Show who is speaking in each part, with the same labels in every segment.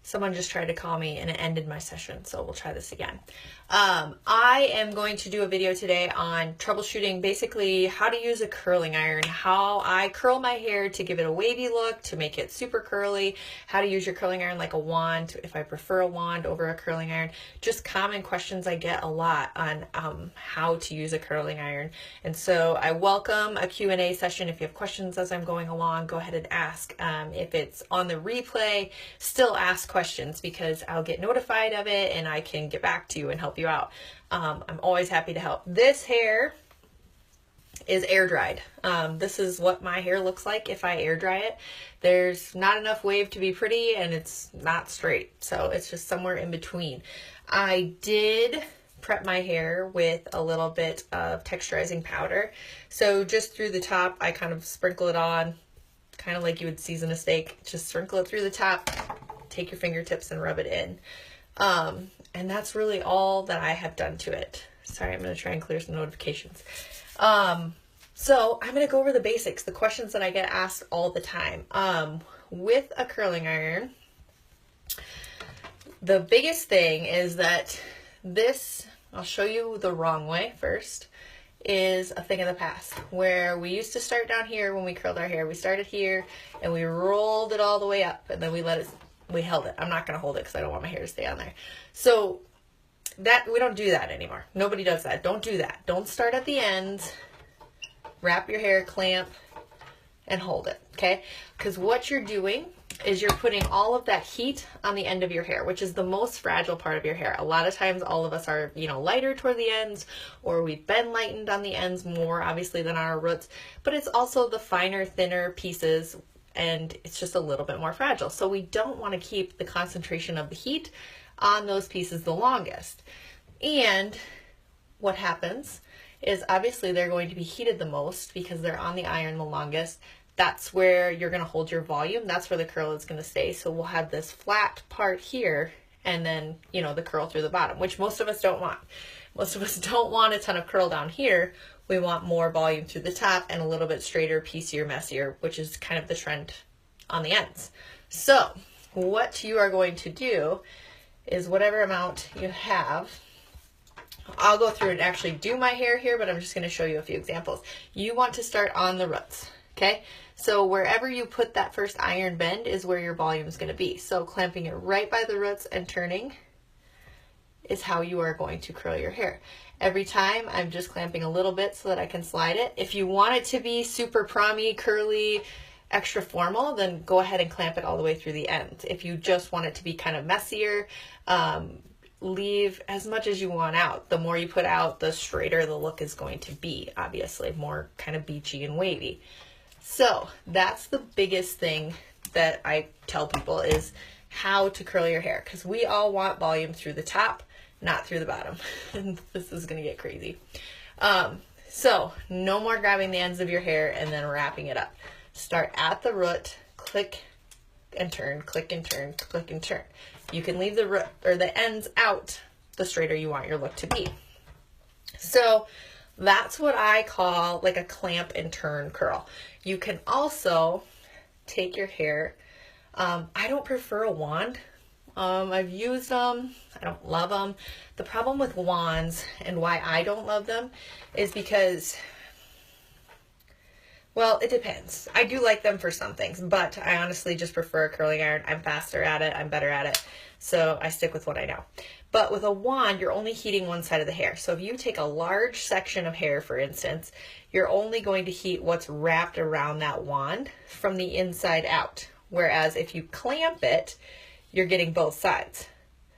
Speaker 1: Someone just tried to call me and it ended my session, so we'll try this again. I am going to do a video today on troubleshooting basically how to use a curling iron, how I curl my hair to give it a wavy look, to make it super curly, how to use your curling iron like a wand, if I prefer a wand over a curling iron, just common questions I get a lot on how to use a curling iron. And so I welcome a Q&A session. If you have questions as I'm going along, go ahead and ask. If it's on the replay, still ask questions because I'll get notified of it and I can get back to you and help you out. I'm always happy to help. This hair is air dried. This is what my hair looks like if I air dry it. There's not enough wave to be pretty and it's not straight. So it's just somewhere in between. I did prep my hair with a little bit of texturizing powder. So just through the top, I kind of sprinkle it on, kind of like you would season a steak. Just sprinkle it through the top, take your fingertips and rub it in. And that's really all that I have done to it. Sorry, I'm going to try and clear some notifications. So I'm going to go over the basics, the questions that I get asked all the time. With a curling iron, the biggest thing is that this, I'll show you the wrong way first, is a thing of the past where we used to start down here when we curled our hair. We started here and we rolled it all the way up and then we held it. I'm not going to hold it because I don't want my hair to stay on there. So that we don't do that anymore. Nobody does that. Don't do that. Don't start at the ends. Wrap your hair, clamp, and hold it. Okay? Because what you're doing is you're putting all of that heat on the end of your hair, which is the most fragile part of your hair. A lot of times all of us are, lighter toward the ends, or we've been lightened on the ends more obviously than on our roots, but it's also the finer, thinner pieces, and it's just a little bit more fragile. So we don't want to keep the concentration of the heat on those pieces the longest. And what happens is obviously they're going to be heated the most because they're on the iron the longest. That's where you're going to hold your volume. That's where the curl is going to stay. So we'll have this flat part here and then, the curl through the bottom, which most of us don't want. Most of us don't want a ton of curl down here. We want more volume through the top and a little bit straighter, piecier, messier, which is kind of the trend on the ends. So what you are going to do is whatever amount you have, I'll go through and actually do my hair here, but I'm just going to show you a few examples. You want to start on the roots, okay? So wherever you put that first iron bend is where your volume is going to be. So clamping it right by the roots and turning is how you are going to curl your hair. Every time I'm just clamping a little bit so that I can slide it. If you want it to be super prom-y, curly, extra formal, then go ahead and clamp it all the way through the end. If you just want it to be kind of messier, leave as much as you want out. The more you put out, the straighter the look is going to be, obviously, more kind of beachy and wavy. So that's the biggest thing that I tell people is how to curl your hair, because we all want volume through the top, not through the bottom. And this is going to get crazy. So no more grabbing the ends of your hair and then wrapping it up. Start at the root, click and turn, click and turn, click and turn. You can leave the root or the ends out the straighter you want your look to be. So that's what I call like a clamp and turn curl. You can also take your hair. I don't prefer a wand. I've used them. I don't love them. The problem with wands and why I don't love them is because, well, it depends. I do like them for some things, but I honestly just prefer a curling iron. I'm faster at it. I'm better at it. So I stick with what I know. But with a wand, you're only heating one side of the hair. So if you take a large section of hair, for instance, you're only going to heat what's wrapped around that wand from the inside out. Whereas if you clamp it, you're getting both sides.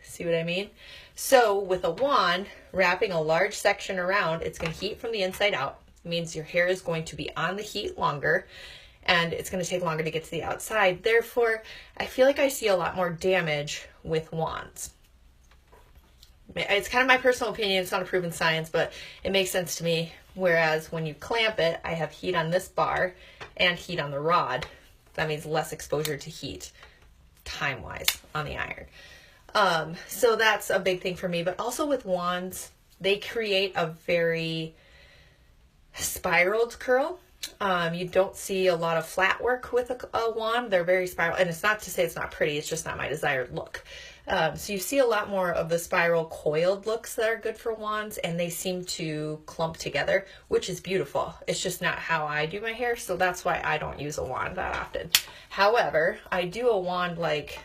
Speaker 1: See what I mean? So with a wand, wrapping a large section around, it's going to heat from the inside out. It means your hair is going to be on the heat longer and it's going to take longer to get to the outside. Therefore, I feel like I see a lot more damage with wands. It's kind of my personal opinion. It's not a proven science, but it makes sense to me. Whereas when you clamp it, I have heat on this bar and heat on the rod. That means less exposure to heat time-wise on the iron. So that's a big thing for me. But also with wands, they create a very spiraled curl. You don't see a lot of flat work with a wand. They're very spiral, and it's not to say it's not pretty, it's just not my desired look. So you see a lot more of the spiral coiled looks that are good for wands, and they seem to clump together, which is beautiful. It's just not how I do my hair, so that's why I don't use a wand that often. However, I do a wand-like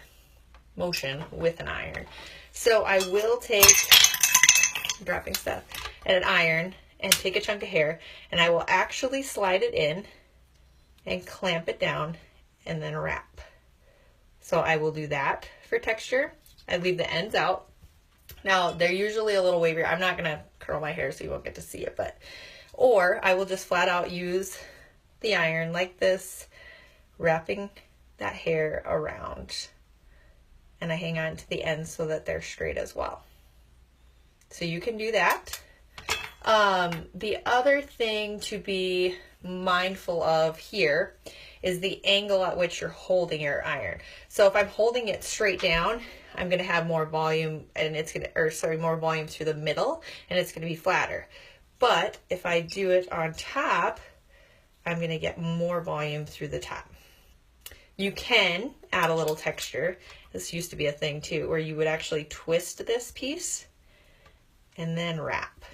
Speaker 1: motion with an iron. So I will take, dropping stuff, and an iron, and take a chunk of hair, and I will actually slide it in and clamp it down and then wrap. So I will do that for texture. I leave the ends out. Now they're usually a little wavier. I'm not gonna curl my hair so you won't get to see it, but, or I will just flat out use the iron like this, wrapping that hair around, and I hang on to the ends so that they're straight as well. So you can do that. The other thing to be mindful of here is the angle at which you're holding your iron. So if I'm holding it straight down, I'm going to have more volume, and it's going to, or sorry, more volume through the middle, and it's going to be flatter. But if I do it on top, I'm going to get more volume through the top. You can add a little texture. This used to be a thing too, where you would actually twist this piece and then wrap.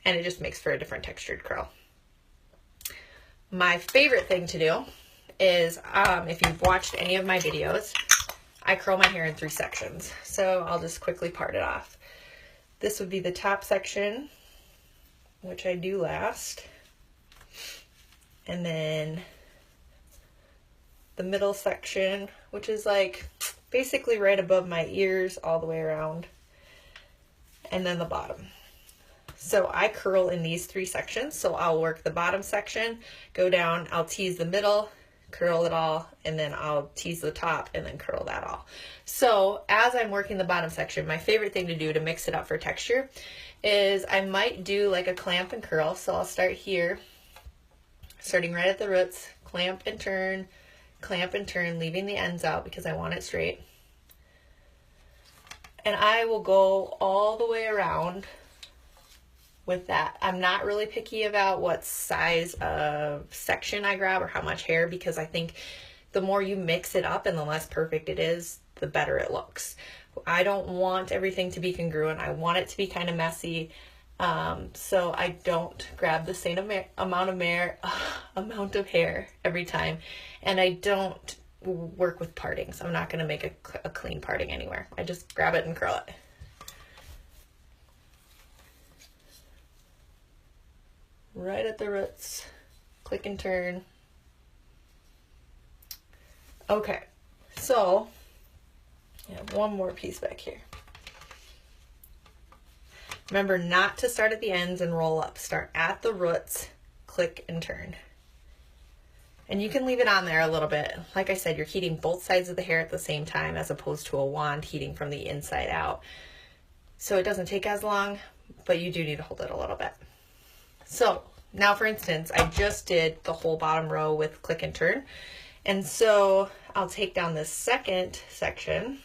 Speaker 1: And it just makes for a different textured curl. My favorite thing to do is, if you've watched any of my videos, I curl my hair in 3 sections. So I'll just quickly part it off. This would be the top section, which I do last. And then the middle section, which is like basically right above my ears all the way around. And then the bottom. So I curl in these 3 sections. So I'll work the bottom section, go down, I'll tease the middle, curl it all, and then I'll tease the top and then curl that all. So as I'm working the bottom section, my favorite thing to do to mix it up for texture is I might do like a clamp and curl. So I'll start here, starting right at the roots, clamp and turn, leaving the ends out because I want it straight. And I will go all the way around with that. I'm not really picky about what size of section I grab or how much hair, because I think the more you mix it up and the less perfect it is, the better it looks. I don't want everything to be congruent. I want it to be kind of messy. So I don't grab the same amount of hair every time. And I don't work with partings. I'm not going to make a clean parting anywhere. I just grab it and curl it. Right at the roots, click and turn. Okay, so I have one more piece back here. Remember not to start at the ends and roll up. Start at the roots, click and turn. And you can leave it on there a little bit. Like I said, you're heating both sides of the hair at the same time as opposed to a wand heating from the inside out. So it doesn't take as long, but you do need to hold it a little bit. So now, for instance, I just did the whole bottom row with click and turn. And so I'll take down this second section.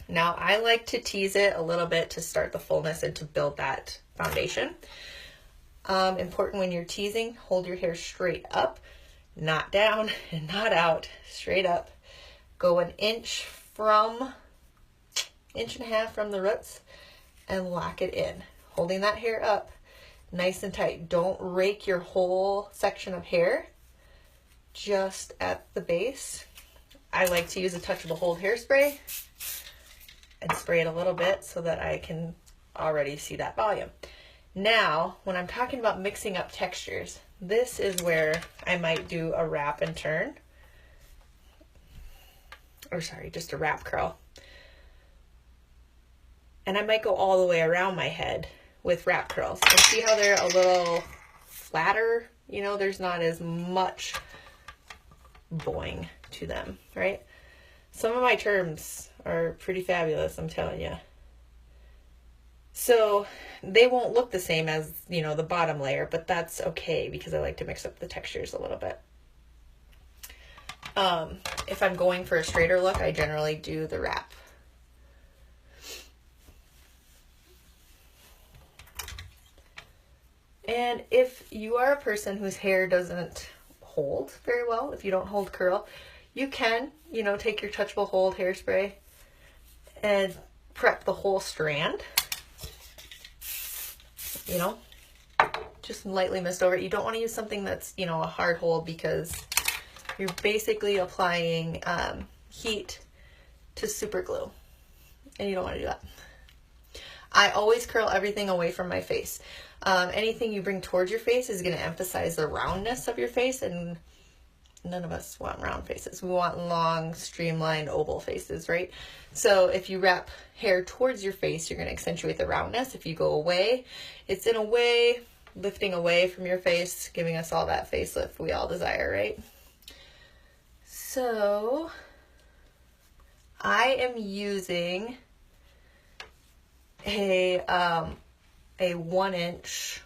Speaker 1: Now I like to tease it a little bit to start the fullness and to build that foundation. Important when you're teasing, hold your hair straight up, not down and not out, straight up. Go an inch and a half from the roots and lock it in, holding that hair up nice and tight. Don't rake your whole section of hair, just at the base. I like to use a touchable hold hairspray and spray it a little bit so that I can already see that volume. Now, when I'm talking about mixing up textures, this is where I might do a wrap and turn. Or sorry, just a wrap curl. And I might go all the way around my head with wrap curls. And see how they're a little flatter? You know, there's not as much boing to them, right? Some of my terms are pretty fabulous, I'm telling you. So they won't look the same as, you know, the bottom layer, but that's okay because I like to mix up the textures a little bit. If I'm going for a straighter look, I generally do the wrap. And if you are a person whose hair doesn't hold very well, if you don't hold curl, you can, you know, take your touchable hold hairspray and prep the whole strand. You know, just lightly mist over it. You don't want to use something that's, you know, a hard hold, because you're basically applying heat to super glue, and you don't want to do that. I always curl everything away from my face. Anything you bring towards your face is going to emphasize the roundness of your face, and none of us want round faces. We want long, streamlined, oval faces, right? So if you wrap hair towards your face, you're going to accentuate the roundness. If you go away, it's in a way lifting away from your face, giving us all that facelift we all desire, right? So I am using a 1-inch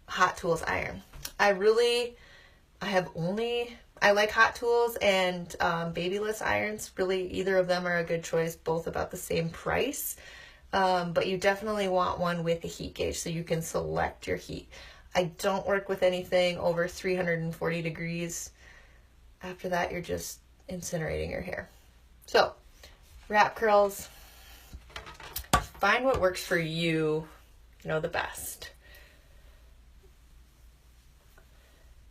Speaker 1: Hot Tools iron. I like Hot Tools and Babyless irons. Really, either of them are a good choice, both about the same price. But you definitely want one with a heat gauge so you can select your heat. I don't work with anything over 340 degrees. After that, you're just incinerating your hair. So, wrap curls. Find what works for you, the best.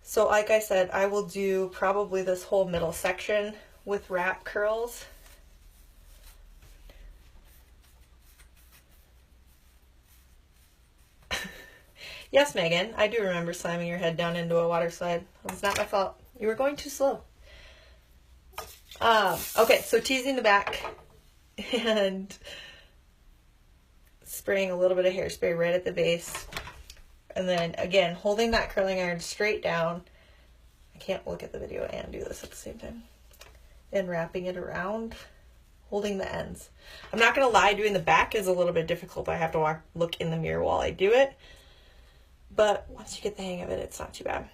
Speaker 1: So like I said, I will do probably this whole middle section with wrap curls. Yes, Megan, I do remember slamming your head down into a water slide. It's not my fault. You were going too slow. Okay, so teasing the back and spraying a little bit of hairspray right at the base. And then, again, holding that curling iron straight down. I can't look at the video and do this at the same time. And wrapping it around, holding the ends. I'm not going to lie, doing the back is a little bit difficult. I have to look in the mirror while I do it. But once you get the hang of it, it's not too bad.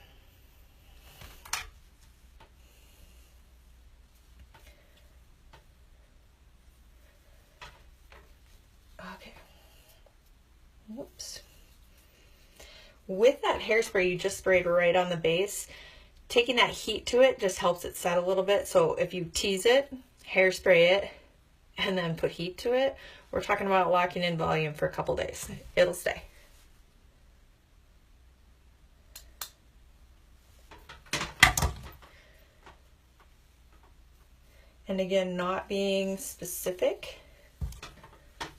Speaker 1: Okay. Whoops. With that hairspray you just sprayed right on the base, taking that heat to it just helps it set a little bit. So if you tease it, hairspray it, and then put heat to it, we're talking about locking in volume for a couple days. It'll stay. And again, not being specific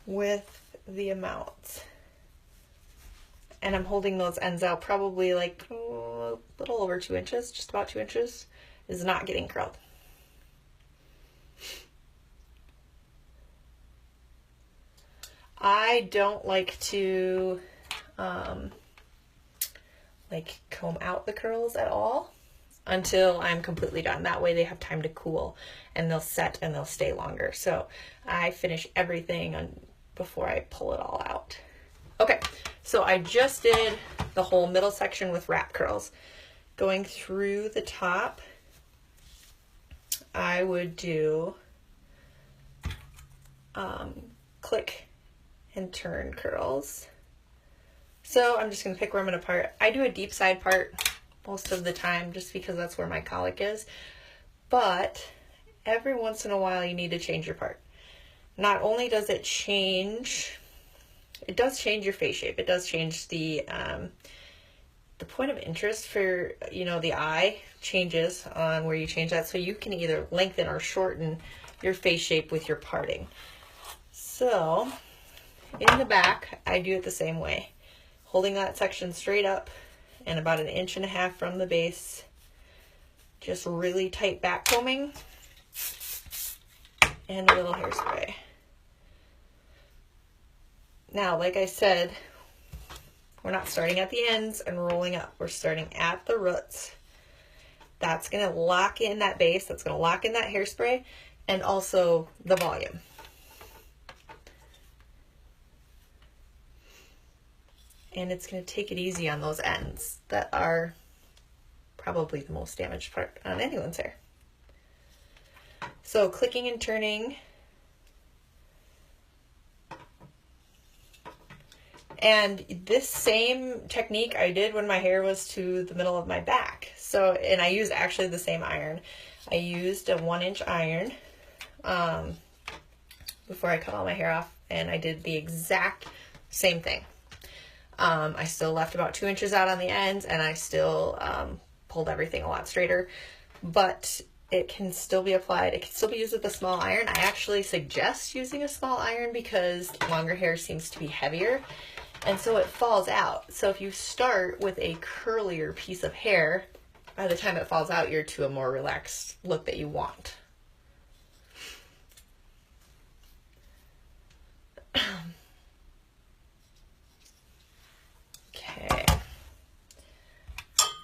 Speaker 1: with the amount. And I'm holding those ends out probably like a little over 2 inches, just about 2 inches, is not getting curled. I don't like to comb out the curls at all until I'm completely done. That way they have time to cool and they'll set and they'll stay longer. So I finish everything before I pull it all out. Okay, so I just did the whole middle section with wrap curls. Going through the top, I would do click and turn curls. So I'm just going to pick where I'm going to part. I do a deep side part most of the time just because that's where my colic is. But every once in a while you need to change your part. Not only does it change, it does change your face shape. It does change the point of interest for, the eye changes on where you change that. So you can either lengthen or shorten your face shape with your parting. So in the back, I do it the same way. Holding that section straight up and about 1.5 inches from the base. Just really tight back combing and a little hairspray. Now, like I said, we're not starting at the ends and rolling up. We're starting at the roots. That's going to lock in that base. That's going to lock in that hairspray and also the volume. And it's going to take it easy on those ends that are probably the most damaged part on anyone's hair. So clicking and turning And this same technique I did when my hair was to the middle of my back. So, and I used actually the same iron. I used a 1-inch iron before I cut all my hair off, and I did the exact same thing. I still left about 2 inches out on the ends, and I still pulled everything a lot straighter, but it can still be applied. It can still be used with a small iron. I actually suggest using a small iron because longer hair seems to be heavier, and so it falls out. So if you start with a curlier piece of hair, by the time it falls out, you're to a more relaxed look that you want. Okay.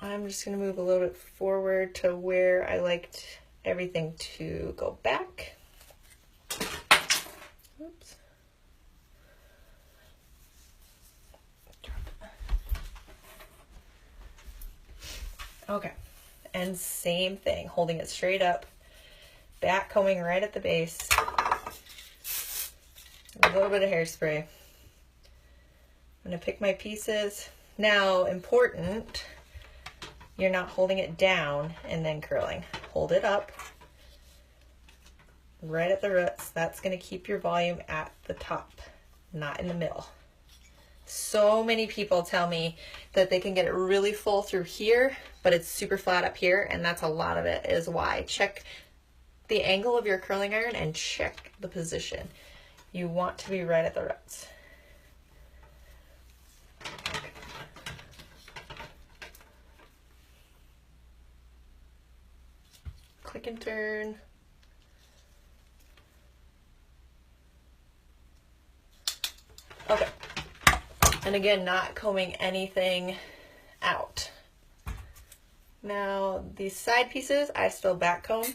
Speaker 1: I'm just going to move a little bit forward to where I liked everything to go back. Oops. Okay, and same thing, holding it straight up, back combing right at the base, a little bit of hairspray. I'm going to pick my pieces. Now, important, you're not holding it down and then curling. Hold it up right at the roots. That's going to keep your volume at the top, not in the middle. So many people tell me that they can get it really full through here, but it's super flat up here, and that's a lot of it is why. Check the angle of your curling iron and check the position. You want to be right at the roots. Click and turn. Okay. And again, not combing anything out. Now, these side pieces, I still back comb.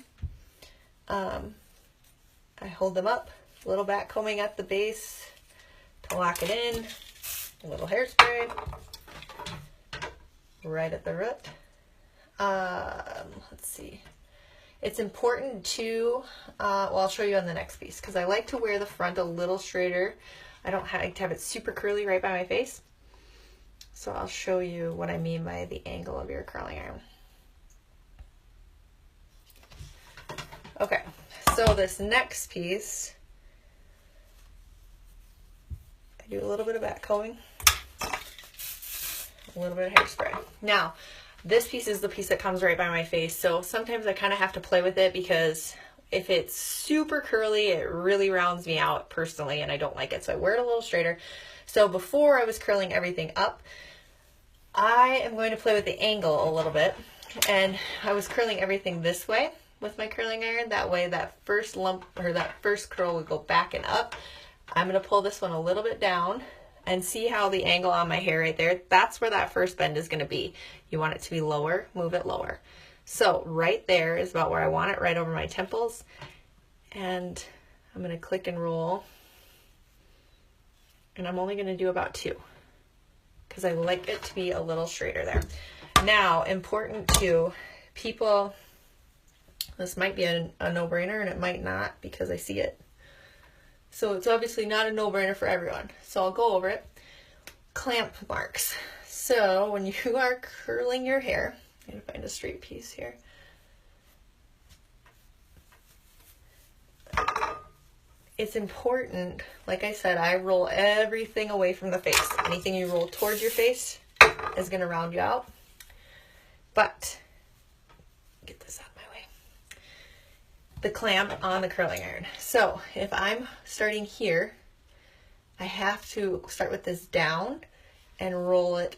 Speaker 1: I hold them up, a little back combing at the base to lock it in, a little hairspray, right at the root. Let's see. It's important to, well, I'll show you on the next piece, because I like to wear the front a little straighter. I don't like to have it super curly right by my face. So I'll show you what I mean by the angle of your curling iron. Okay, so this next piece, I do a little bit of back combing, a little bit of hairspray. Now, this piece is the piece that comes right by my face, so sometimes I kind of have to play with it because if it's super curly, it really rounds me out personally, and I don't like it, so I wear it a little straighter. So before I was curling everything up, I am going to play with the angle a little bit, and I was curling everything this way with my curling iron. That way that first lump, or that first curl would go back and up. I'm going to pull this one a little bit down and see how the angle on my hair right there, that's where that first bend is going to be. You want it to be lower, move it lower. So right there is about where I want it, right over my temples. And I'm going to click and roll. And I'm only going to do about 2 because I like it to be a little straighter there. Now, important to people, this might be a no-brainer and it might not because I see it. So it's obviously not a no-brainer for everyone. So I'll go over it. Clamp marks. So when you are curling your hair, I'm going to find a straight piece here. It's important, like I said, I roll everything away from the face. Anything you roll towards your face is going to round you out. But, get this out of my way. The clamp on the curling iron. So if I'm starting here, I have to start with this down and roll it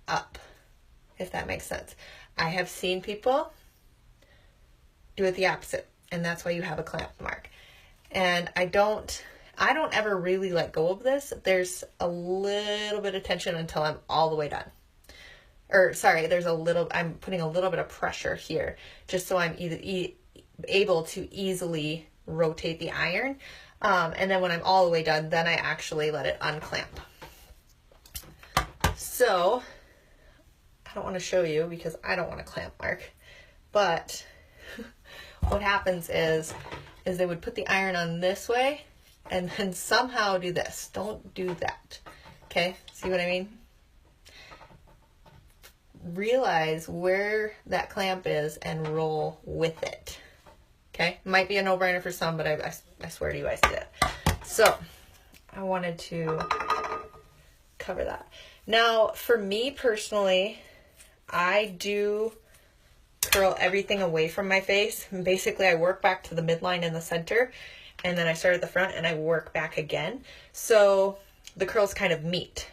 Speaker 1: up, if that makes sense. I have seen people do it the opposite, and that's why you have a clamp mark. And I don't ever really let go of this. There's a little bit of tension until I'm all the way done. Or sorry, I'm putting a little bit of pressure here just so I'm able to easily rotate the iron. And then when I'm all the way done, then I actually let it unclamp. So I don't want to show you because I don't want a clamp mark, but what happens is they would put the iron on this way and then somehow do this. Don't do that. Okay, see what I mean? Realize where that clamp is and roll with it. Okay, might be a no-brainer for some, but I swear to you, I did it. So I wanted to cover that. Now, for me personally, I do curl everything away from my face. And basically, I work back to the midline in the center, and then I start at the front and I work back again. So the curls kind of meet.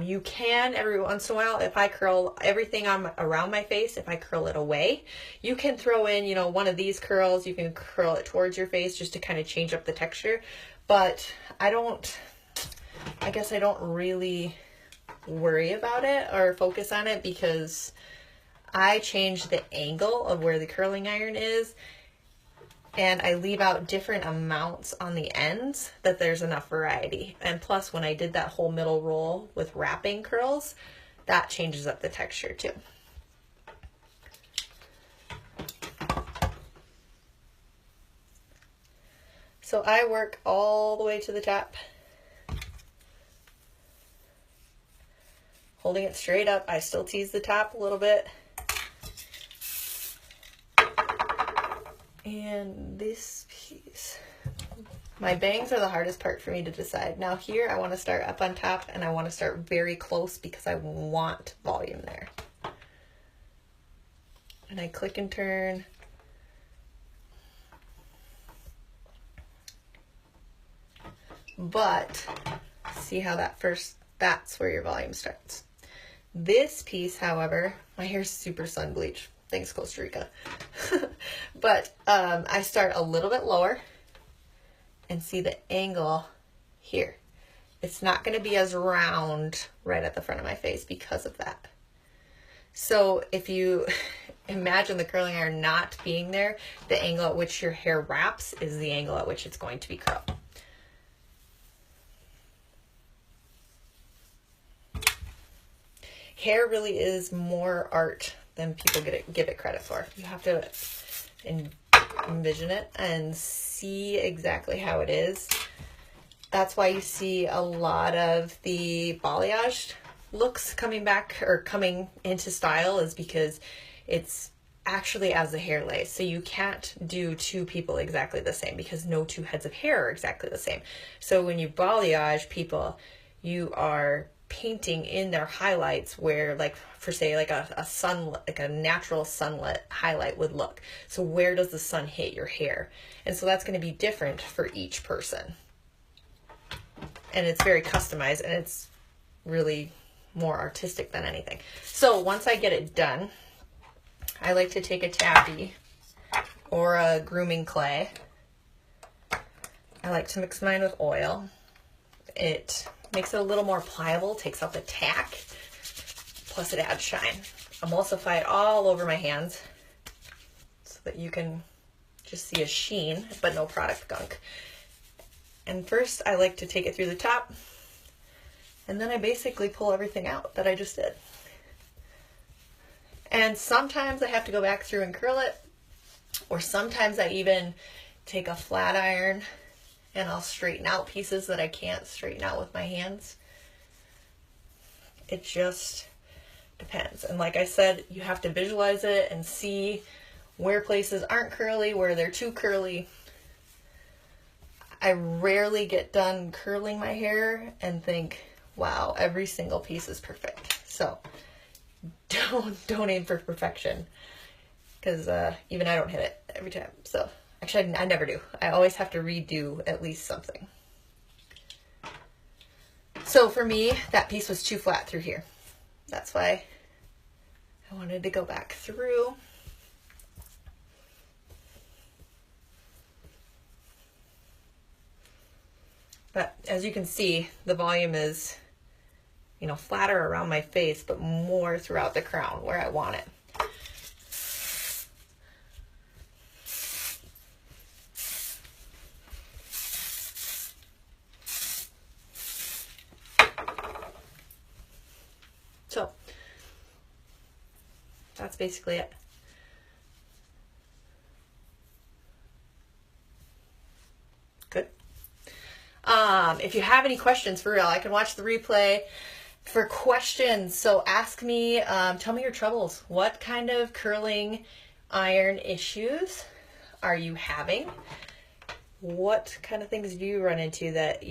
Speaker 1: You can, every once in a while, if I curl everything on around my face, if I curl it away, you can throw in, you know, one of these curls. You can curl it towards your face just to kind of change up the texture. But I guess I don't really worry about it or focus on it, because I change the angle of where the curling iron is, and I leave out different amounts on the ends that there's enough variety. And plus, when I did that whole middle roll with wrapping curls, that changes up the texture too. So I work all the way to the top, holding it straight up. I still tease the top a little bit. And this piece, my bangs are the hardest part for me to decide. Now here I want to start up on top, and I want to start very close because I want volume there. And I click and turn. But see how that's where your volume starts. This piece, however, my hair's super sun bleached. Thanks, Costa Rica. But I start a little bit lower, and see the angle here. It's not going to be as round right at the front of my face because of that. So if you imagine the curling iron not being there, the angle at which your hair wraps is the angle at which it's going to be curled. Hair really is more art than people give it credit for. You have to envision it and see exactly how it is. That's why you see a lot of the balayage looks coming back or coming into style, is because it's actually as the hair lays. So you can't do two people exactly the same, because no two heads of hair are exactly the same. So when you balayage people, you are painting in their highlights where, like, for say like a sunlit, like a natural sunlit highlight would look. So where does the sun hit your hair? And so that's going to be different for each person. And it's very customized, and it's really more artistic than anything. So once I get it done, I like to take a taffy or a grooming clay. I like to mix mine with oil. It makes it a little more pliable, takes out the tack, plus it adds shine. Emulsify it all over my hands so that you can just see a sheen, but no product gunk. And first I like to take it through the top, and then I basically pull everything out that I just did. And sometimes I have to go back through and curl it, or sometimes I even take a flat iron and I'll straighten out pieces that I can't straighten out with my hands. It just depends. And like I said, you have to visualize it and see where places aren't curly, where they're too curly. I rarely get done curling my hair and think, wow, every single piece is perfect. So don't aim for perfection, because even I don't hit it every time. So actually, I never do. I always have to redo at least something. So for me, that piece was too flat through here. That's why I wanted to go back through. But as you can see, the volume is, you know, flatter around my face, but more throughout the crown where I want it. So that's basically it. Good. If you have any questions, for real, I can watch the replay for questions. So ask me, tell me your troubles. What kind of curling iron issues are you having? What kind of things do you run into that,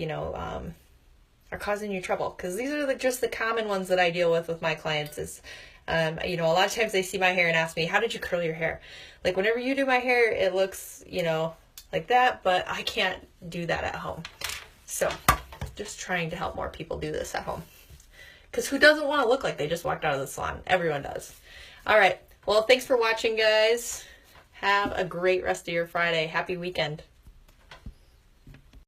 Speaker 1: are causing you trouble? Because these are just the common ones that I deal with my clients is, a lot of times they see my hair and ask me, how did you curl your hair? Like whenever you do my hair, it looks, like that, but I can't do that at home. So just trying to help more people do this at home. Because who doesn't want to look like they just walked out of the salon? Everyone does. All right. Well, thanks for watching, guys. Have a great rest of your Friday. Happy weekend.